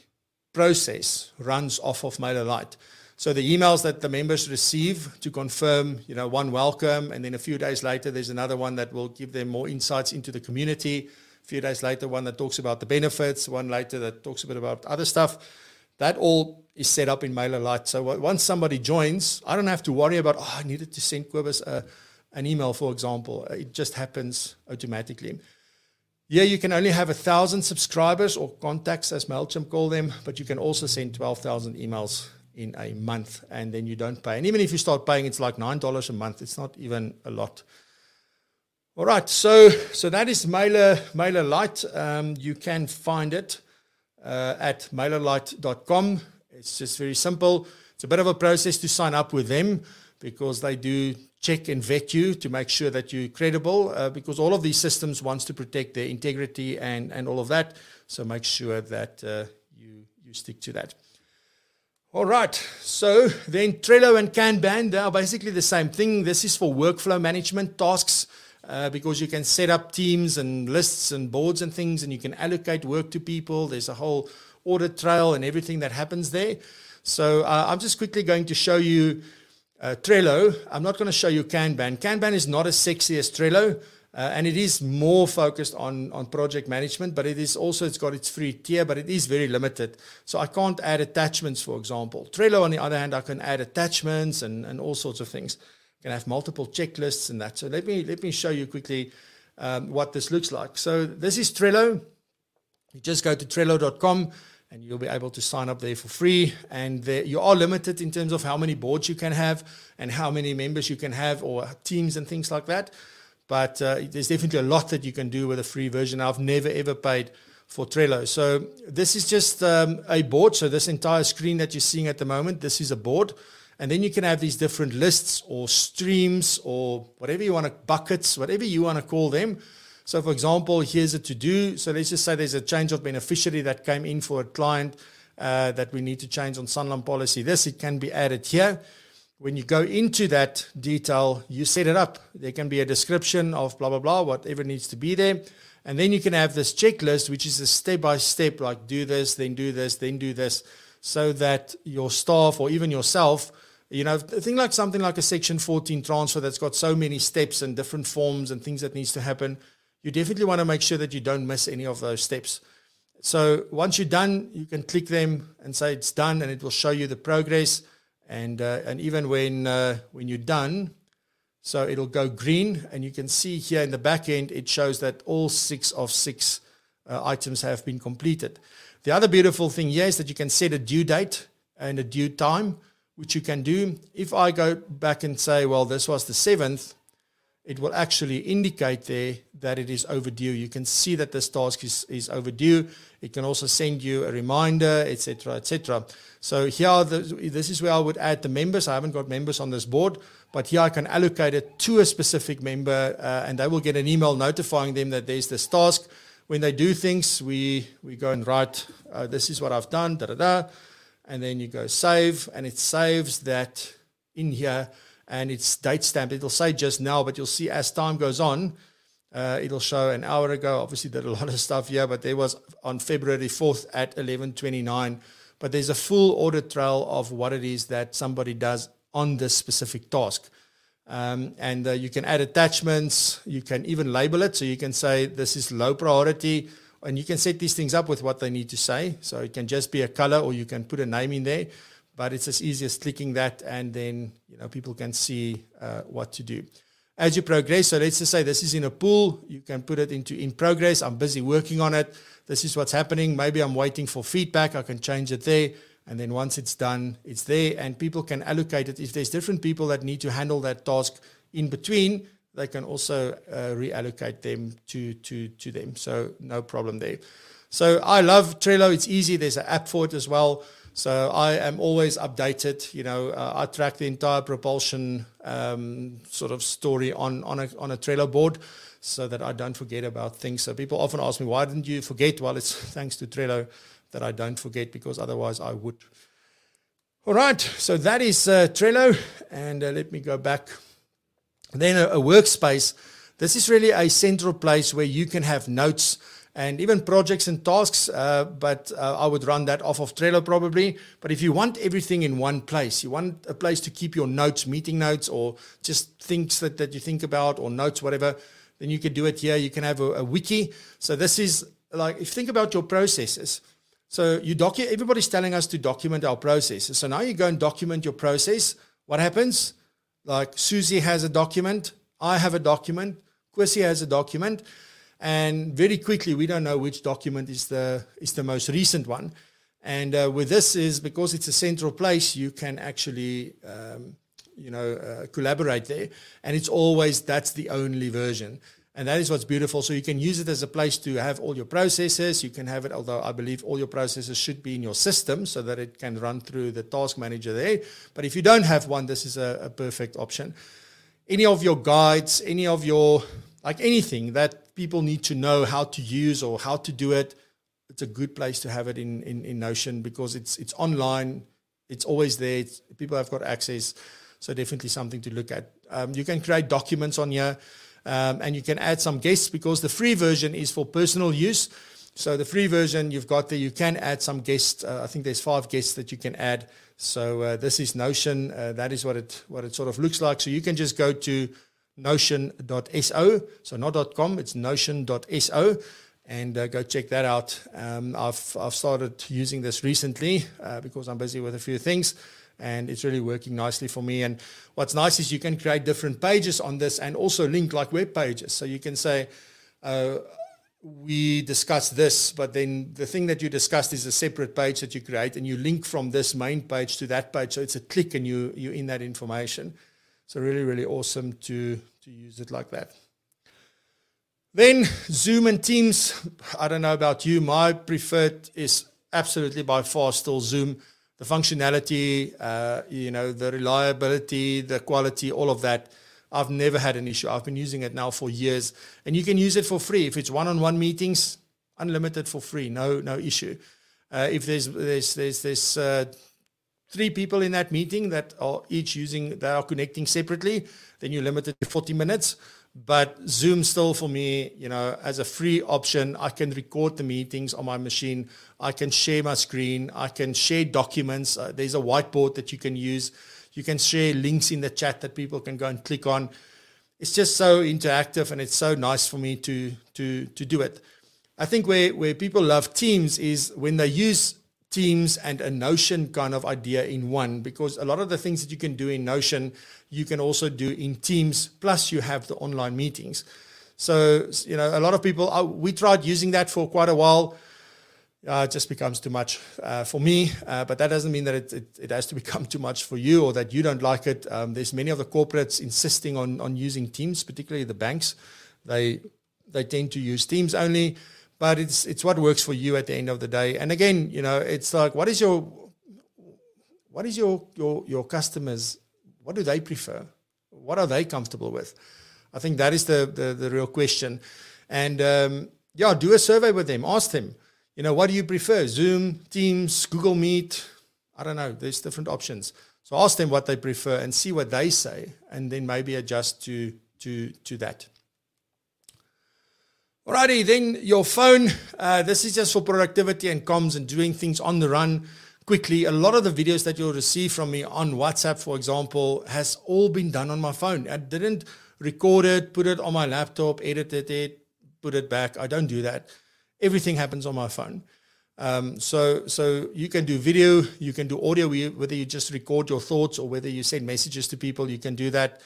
Speaker 1: process runs off of MailerLite. So the emails that the members receive to confirm, one welcome, and then a few days later, there's another one that will give them more insights into the community. A few days later, one that talks about the benefits, one later that talks a bit about other stuff. That all is set up in MailerLite. So once somebody joins, I don't have to worry about, I needed to send Kobus an email, for example. It just happens automatically. Yeah, you can only have 1,000 subscribers or contacts, as MailChimp call them, but you can also send 12,000 emails in a month, and then you don't pay. And even if you start paying, it's like $9 a month. It's not even a lot. All right, so that is MailerLite. You can find it at MailerLite.com. It's just very simple. It's a bit of a process to sign up with them because they do check and vet you to make sure that you're credible because all of these systems wants to protect their integrity and all of that. So make sure that you stick to that. All right, so then Trello and Kanban, they are basically the same thing. This is for workflow management tasks because you can set up teams and lists and boards and things, and you can allocate work to people. There's a whole audit trail and everything that happens there. So I'm just quickly going to show you Trello. I'm not going to show you Kanban. Kanban is not as sexy as Trello, and it is more focused on project management, but it's got its free tier, but it is very limited. So I can't add attachments, for example. Trello, on the other hand, I can add attachments and all sorts of things. I can have multiple checklists and that. So let me show you quickly what this looks like. So this is Trello. You just go to Trello.com and you'll be able to sign up there for free. And you are limited in terms of how many boards you can have and how many members you can have or teams and things like that. But there's definitely a lot that you can do with a free version. I've never, ever paid for Trello. So this is just a board. So this entire screen that you're seeing at the moment, this is a board. And then you can have these different lists or streams or whatever you want to, buckets, whatever you want to call them. So for example, here's a to-do. So let's just say there's a change of beneficiary that came in for a client that we need to change on Sanlam policy. It can be added here. When you go into that detail, you set it up. There can be a description of blah, blah, blah, whatever needs to be there. And then you can have this checklist, which is a step-by-step, like do this, then do this, then do this, so that your staff or even yourself, think like something like a Section 14 transfer that's got so many steps and different forms and things that needs to happen. You definitely want to make sure that you don't miss any of those steps. So once you're done, you can click them and say it's done, and it will show you the progress. And even when you're done, so it'll go green, and you can see here in the back end, it shows that all 6 of 6 items have been completed. The other beautiful thing here is that you can set a due date and a due time, which you can do. If I go back and say, well, this was the 7th, it will actually indicate there that it is overdue. You can see that this task is overdue. It can also send you a reminder, etc., etc. So here, this is where I would add the members. I haven't got members on this board, but here I can allocate it to a specific member, and they will get an email notifying them that there's this task. When they do things, we go and write, this is what I've done, da-da-da, and then you go save, and it saves that in here, and it's date stamped. It'll say just now, but you'll see as time goes on, it'll show an hour ago. Obviously, did a lot of stuff here, but there was on February 4th at 11:29. But there's a full audit trail of what it is that somebody does on this specific task. And you can add attachments. You can even label it. So you can say this is low priority, and you can set these things up with what they need to say. So it can just be a color, or you can put a name in there. But it's as easy as clicking that, and then people can see what to do. As you progress, so let's just say this is in a pool, you can put it into in progress. I'm busy working on it. This is what's happening. Maybe I'm waiting for feedback. I can change it there. And then once it's done, it's there. And people can allocate it. If there's different people that need to handle that task in between, they can also reallocate them to them. So no problem there. So I love Trello. It's easy. There's an app for it as well. So I am always updated. I track the entire propulsion sort of story on a Trello board so that I don't forget about things. So people often ask me, why didn't you forget? Well, it's thanks to Trello that I don't forget, because otherwise I would. All right, so that is Trello. And let me go back. Then a workspace. This is really a central place where you can have notes and even projects and tasks, but I would run that off of Trello probably. But if you want everything in one place, you want a place to keep your notes, meeting notes, or just things that you think about, or notes, whatever, then you can do it here. You can have a wiki. So this is like, if you think about your processes, so everybody's telling us to document our processes. So now you go and document your process. What happens? Like Susie has a document, I have a document, Kwesi has a document, and very quickly we don't know which document is the most recent one. And with this is because it's a central place, you can actually collaborate there, and it's always that's the only version. And that is what's beautiful. So you can use it as a place to have all your processes. You can have it, although I believe all your processes should be in your system so that it can run through the task manager there. But if you don't have one, this is a perfect option. Any of your guides, any of your, like anything that people need to know how to use or how to do it, it's a good place to have it in Notion because it's online. It's always there. People have got access. So definitely something to look at. You can create documents on here. And you can add some guests because the free version is for personal use. So the free version you've got there, you can add some guests. I think there's 5 guests that you can add. So this is Notion. That is what it sort of looks like. So you can just go to notion.so. So not .com, it's notion.so. And go check that out. I've started using this recently because I'm busy with a few things. And it's really working nicely for me. And what's nice is you can create different pages on this and also link like web pages. So you can say, we discussed this, but then the thing that you discussed is a separate page that you create, and you link from this main page to that page. So it's a click and you're in that information. So really, really awesome to use it like that. Then Zoom and Teams. I don't know about you. My preferred is absolutely by far still Zoom. The functionality, the reliability, the quality, all of that, I've never had an issue. I've been using it now for years. And you can use it for free. If it's one-on-one meetings, unlimited for free, no issue. If there's 3 people in that meeting that are connecting separately, then you're limited to 40 minutes. But Zoom still for me, as a free option, I can record the meetings on my machine. I can share my screen. I can share documents. There's a whiteboard that you can use. You can share links in the chat that people can go and click on. It's just so interactive, and it's so nice for me to do it. I think where people love Teams is when they use Teams and a Notion kind of idea in one, because a lot of the things that you can do in Notion, you can also do in Teams, plus you have the online meetings. So, a lot of people, we tried using that for quite a while. It just becomes too much for me, but that doesn't mean that it has to become too much for you or that you don't like it. There's many of the corporates insisting on using Teams, particularly the banks. They tend to use Teams only. But it's what works for you at the end of the day. And again, it's like, what is your customers? What do they prefer? What are they comfortable with? I think that is the real question. And do a survey with them. Ask them, what do you prefer? Zoom, Teams, Google Meet? I don't know. There's different options. So ask them what they prefer and see what they say, and then maybe adjust to that. Alrighty, then your phone. This is just for productivity and comms and doing things on the run quickly. A lot of the videos that you'll receive from me on WhatsApp, for example, has all been done on my phone. I didn't record it, put it on my laptop, edited it, put it back. I don't do that. Everything happens on my phone. So you can do video, you can do audio, whether you just record your thoughts or whether you send messages to people, you can do that.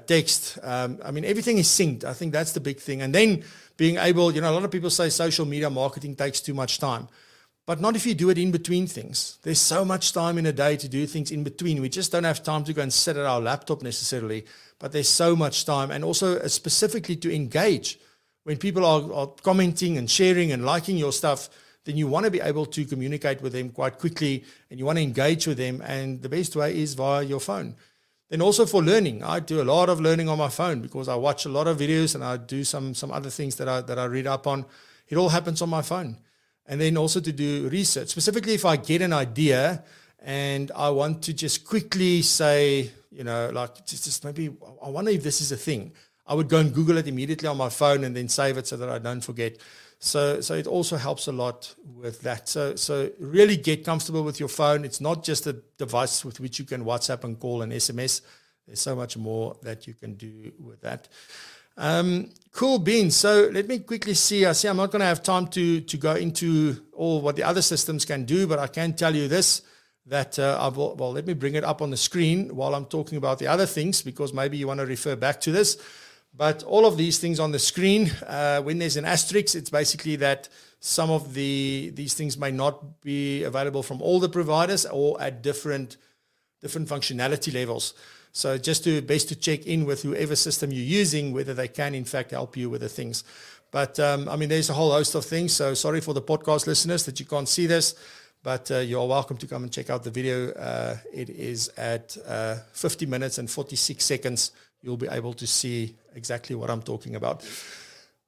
Speaker 1: Text. Everything is synced. I think that's the big thing. And then being able, a lot of people say social media marketing takes too much time, but not if you do it in between things. There's so much time in a day to do things in between. We just don't have time to go and sit at our laptop necessarily, but there's so much time. And also specifically to engage. When people are commenting and sharing and liking your stuff, then you want to be able to communicate with them quite quickly, and you want to engage with them. And the best way is via your phone. Then also for learning, I do a lot of learning on my phone because I watch a lot of videos and I do some other things that I read up on. It all happens on my phone. And then also to do research, specifically if I get an idea and I want to just quickly say, just maybe I wonder if this is a thing. I would go and Google it immediately on my phone and then save it so that I don't forget. So it also helps a lot with that. So really get comfortable with your phone. It's not just a device with which you can WhatsApp and call and SMS. There's so much more that you can do with that. Cool beans. So let me quickly see. I see I'm not going to have time to go into all what the other systems can do, but I can tell you this, that let me bring it up on the screen while I'm talking about the other things, because maybe you want to refer back to this. But all of these things on the screen, when there's an asterisk, it's basically that some of these things may not be available from all the providers or at different functionality levels. So just best to check in with whoever system you're using, whether they can in fact help you with the things. But there's a whole host of things. So sorry for the podcast listeners that you can't see this, but you're welcome to come and check out the video. It is at 50 minutes and 46 seconds. You'll be able to see exactly what I'm talking about.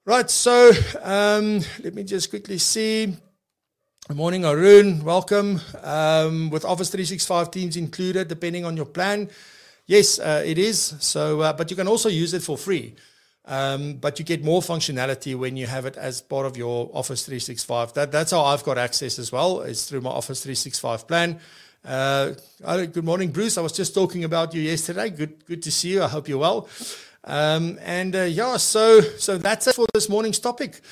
Speaker 1: Right, so let me just quickly see. Good morning, Arun. Welcome. With Office 365 Teams included, depending on your plan. Yes, it is. So, but you can also use it for free. But you get more functionality when you have it as part of your Office 365. That's how I've got access as well. It's through my Office 365 plan. Good morning, Bruce. I was just talking about you yesterday. Good to see you. I hope you're well. So that's it for this morning's topic.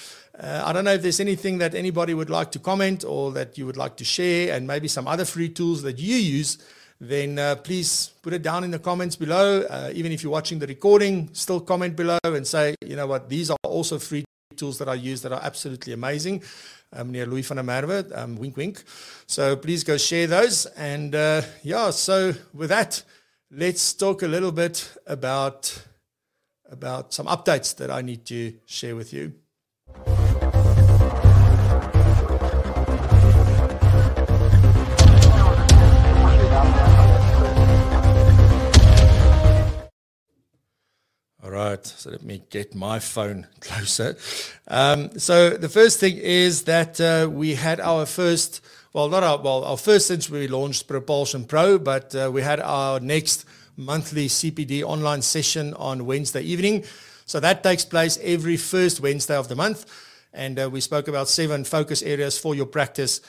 Speaker 1: I don't know if there's anything that anybody would like to comment or that you would like to share, and maybe some other free tools that you use. Then please put it down in the comments below. Even if you're watching the recording, still comment below and say, you know what, these are also free tools that I use that are absolutely amazing. Near Louis van der Merwe, wink, wink. So please go share those. And so with that, let's talk a little bit about some updates that I need to share with you. All right, so let me get my phone closer. So the first thing is that we had our first, our first since we launched Propulsion Pro, but we had our next monthly CPD online session on Wednesday evening. So that takes place every first Wednesday of the month. And we spoke about 7 focus areas for your practice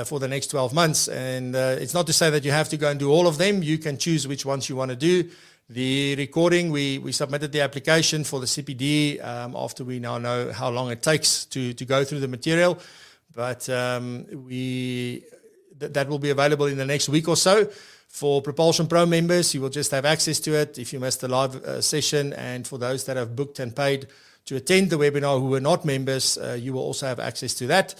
Speaker 1: for the next 12 months. And it's not to say that you have to go and do all of them. You can choose which ones you want to do. The recording, we submitted the application for the CPD after we now know how long it takes to go through the material. But that will be available in the next week or so. For Propulsion Pro members, you will just have access to it if you missed the live session. And for those that have booked and paid to attend the webinar who were not members, you will also have access to that.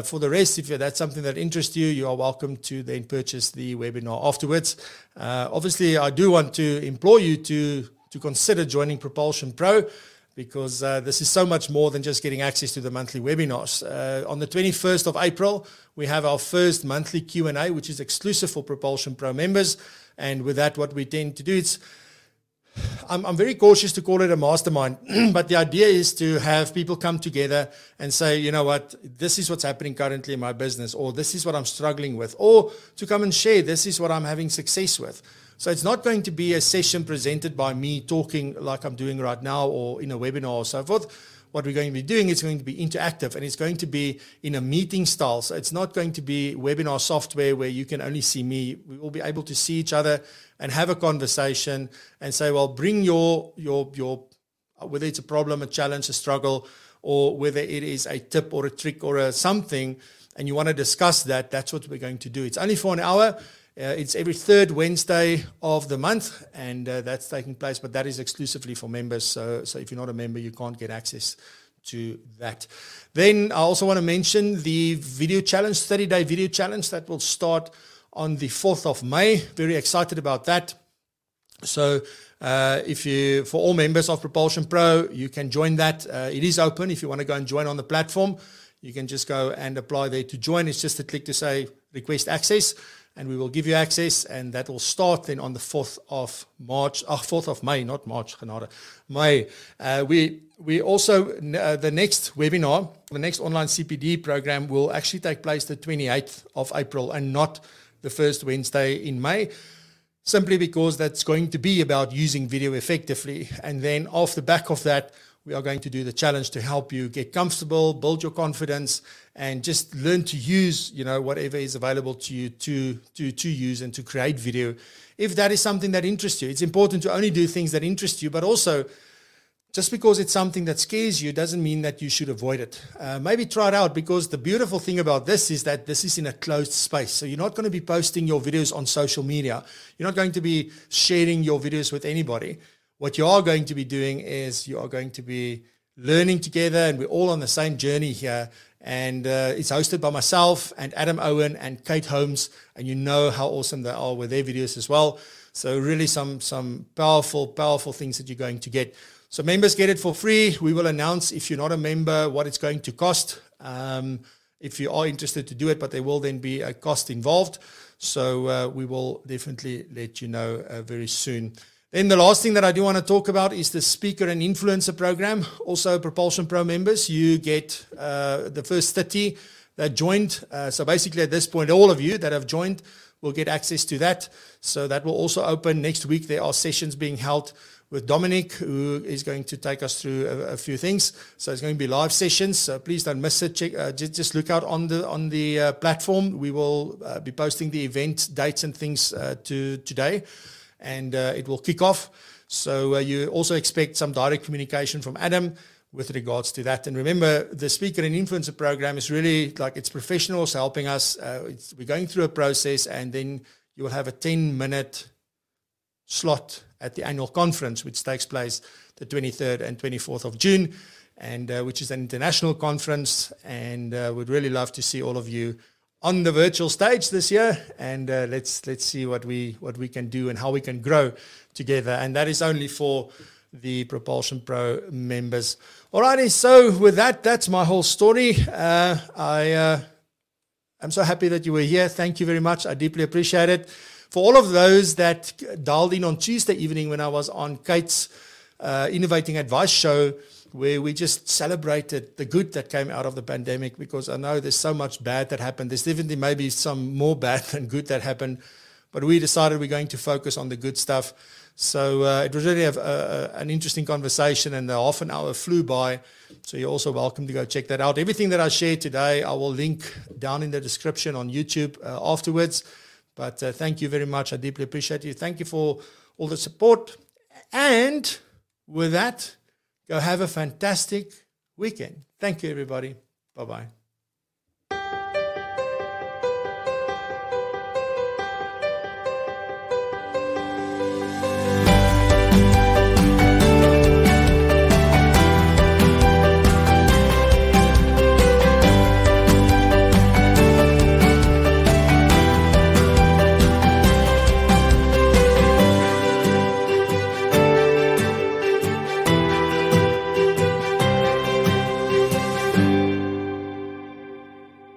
Speaker 1: For the rest, if that's something that interests you, you are welcome to then purchase the webinar afterwards. Obviously, I do want to implore you to consider joining Propulsion Pro, because this is so much more than just getting access to the monthly webinars. On the 21st of April, we have our first monthly Q&A, which is exclusive for Propulsion Pro members. And with that, what we tend to do, I'm very cautious to call it a mastermind, but the idea is to have people come together and say, you know what, this is what's happening currently in my business, or this is what I'm struggling with, or to come and share, this is what I'm having success with. So it's not going to be a session presented by me talking like I'm doing right now or in a webinar or so forth. What we're going to be doing is going to be interactive, and it's going to be in a meeting style. So it's not going to be webinar software where you can only see me. We will be able to see each other and have a conversation and say, well, bring your whether it's a problem, a challenge, a struggle, or whether it is a tip or a trick or something, and you want to discuss that, that's what we're going to do. It's only for an hour. It's every third Wednesday of the month, and that's taking place, but that is exclusively for members. So if you're not a member, you can't get access to that. Then I also want to mention the video challenge, 30-day video challenge that will start on the 4th of May. Very excited about that. So for all members of Propulsion Pro, you can join that. It is open. If you want to go and join on the platform, you can just go and apply there to join. It's just a click to say request access, and we will give you access, and that will start then on the 4th of May, not March, genade, May. We also, the next webinar, the next online CPD program will actually take place the 28th of April and not the first Wednesday in May, simply because that's going to be about using video effectively. And then off the back of that, we are going to do the challenge to help you get comfortable, build your confidence, and just learn to use, whatever is available to you to use and to create video. If that is something that interests you, it's important to only do things that interest you, but also just because it's something that scares you doesn't mean that you should avoid it. Maybe try it out, because the beautiful thing about this is that this is in a closed space. So you're not going to be posting your videos on social media. You're not going to be sharing your videos with anybody. What you are going to be doing is you are going to be learning together, and we're all on the same journey here. And it's hosted by myself and Adam Owen and Kate Holmes, and you know how awesome they are with their videos as well. So really some powerful things that you're going to get. So members get it for free. We will announce, if you're not a member, what it's going to cost, if you are interested to do it, but there will then be a cost involved. So we will definitely let you know very soon. Then the last thing that I do want to talk about is the Speaker and Influencer Program. Also, Propulsion Pro members, you get the first 30 that joined. So basically at this point, all of you that have joined will get access to that. So that will also open next week. There are sessions being held with Dominic, who is going to take us through a few things. So it's going to be live sessions. So please don't miss it. Just look out on the platform. We will be posting the event dates and things today. And it will kick off. So you also expect some direct communication from Adam with regards to that. And remember, the Speaker and Influencer Program is really like, it's professionals helping us. We're going through a process, and then you will have a 10-minute slot at the annual conference, which takes place the 23rd and 24th of June, and which is an international conference. And we'd really love to see all of you on the virtual stage this year, and let's see what we can do and how we can grow together. And that is only for the Propulsion Pro members. Alrighty, so with that, that's my whole story. I'm so happy that you were here. Thank you very much. I deeply appreciate it. For all of those that dialed in on Tuesday evening when I was on Kate's Innovating Advice show, where we just celebrated the good that came out of the pandemic, because I know there's so much bad that happened. There's definitely maybe some more bad than good that happened, but we decided we're going to focus on the good stuff. So it was really an interesting conversation, and the half an hour flew by. So you're also welcome to go check that out. Everything that I shared today, I will link down in the description on YouTube afterwards. But thank you very much. I deeply appreciate you. Thank you for all the support. And with that, go have a fantastic weekend. Thank you, everybody. Bye-bye.